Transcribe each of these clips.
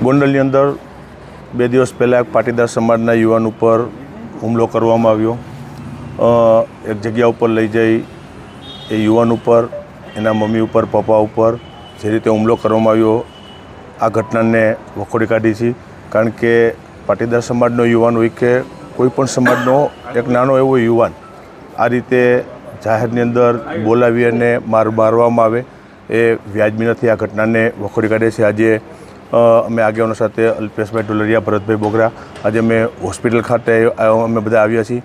ગોંડલની અંદર 2 દિવસ પહેલાં એક પાટીદાર સમાજના યુવાન ઉપર હુમલો કરવામાં આવ્યો। એક જગ્યા ઉપર લઈ જઈ એ યુવાન ઉપર, એના મમ્મી ઉપર, પપ્પા ઉપર જે રીતે હુમલો કરવામાં આવ્યો, આ ઘટનાને વખોડી કાઢી છે। કારણ કે પાટીદાર સમાજનો યુવાન હોય કે કોઈ પણ સમાજનો એક નાનો એવો યુવાન આ રીતે જાહેરની અંદર બોલાવી અને મારવામાં આવે એ વ્યાજબી નથી। આ ઘટનાને વખોડી કાઢે છે। આજે અમે આગેવાનો સાથે અલ્પેશભાઈ ઢોલરિયા, ભરતભાઈ બોગરા, આજે અમે હોસ્પિટલ ખાતે અમે બધા આવ્યા છીએ।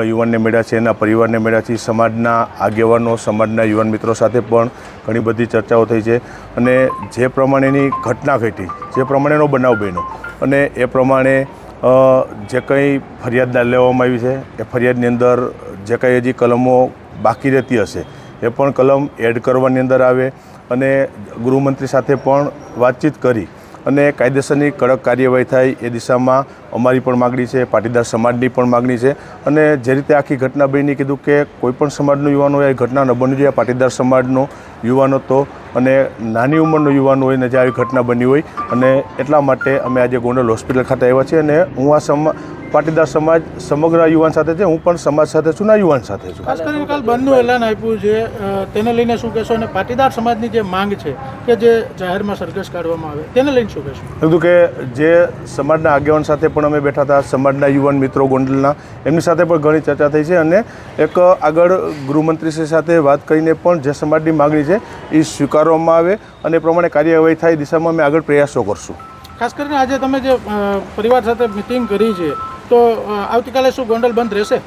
યુવાનને મળ્યા છે, એના પરિવારને મળ્યા છીએ, સમાજના આગેવાનો, સમાજના યુવાન મિત્રો સાથે પણ ઘણી બધી ચર્ચાઓ થઈ છે અને જે પ્રમાણેની ઘટના ઘટી, જે પ્રમાણેનો બનાવ બન્યો અને એ પ્રમાણે જે કંઈ ફરિયાદ લેવામાં આવી છે એ ફરિયાદની અંદર જે કંઈ હજી કલમો બાકી રહેતી હશે એ પણ કલમ એડ કરવાની અંદર આવે અને ગૃહમંત્રી સાથે પણ વાતચીત કરી અને કાયદેસરની કડક કાર્યવાહી થાય એ દિશામાં અમારી પણ માગણી છે, પાટીદાર સમાજની પણ માગણી છે। અને જે રીતે આખી ઘટના બની, કીધું કે કોઈપણ સમાજનો યુવાન હોય એ ઘટના ન બનવી જોઈએ। પાટીદાર સમાજનો યુવાન હતો અને નાની ઉંમરનો યુવાન હોય ને જે આવી ઘટના બની હોય અને એટલા માટે અમે આજે ગોંડલ હોસ્પિટલ ખાતે આવ્યા છીએ અને હું આ પાટીદાર સમાજ સમગ્ર યુવાન સાથે છે, હું પણ સમાજ સાથે છું ને યુવાન સાથે છું। ખાસ કરીને કાલ બંધનું એલાન આપ્યું છે, તેને લઈને શું કહેશો? અને પાટીદાર સમાજની જે માંગ છે કે જે જાહેરમાં સરઘસ કાઢવામાં આવે તેને લઈને શું કહેશો? કીધું કે જે સમાજના આગેવાન સાથે પણ અમે બેઠા હતા, સમાજના યુવાન મિત્રો ગોંડલના, એમની સાથે પણ ઘણી ચર્ચા થઈ છે અને એક આગળ ગૃહમંત્રીશ્રી સાથે વાત કરીને પણ જે સમાજની માગણી છે એ સ્વીકારવામાં આવે અને એ પ્રમાણે કાર્યવાહી થાય દિશામાં અમે આગળ પ્રયાસો કરશું। ખાસ કરીને આજે તમે જે પરિવાર સાથે મિટિંગ કરી છે તો આવતીકાલે શું ગોંડલ બંધ રહેશે?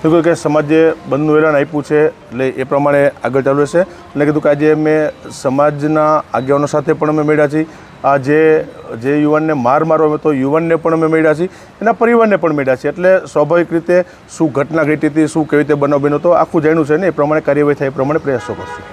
કીધું કે સમાજે બંધનું એલાન આપ્યું છે એટલે એ પ્રમાણે આગળ ચાલુ રહેશે અને કીધું કે આજે અમે સમાજના આગેવાનો સાથે પણ અમે મળ્યા છીએ। આ જે યુવાનને મારવામાં હતો યુવાનને પણ અમે મળ્યા છીએ, એના પરિવારને પણ મળ્યા છીએ। એટલે સ્વાભાવિક રીતે શું ઘટના ઘટી હતી, શું કેવી રીતે બનાવ બન્યો હતો આખું જાણ્યું છે ને એ પ્રમાણે કાર્યવાહી થાય એ પ્રમાણે પ્રયાસો કરશું।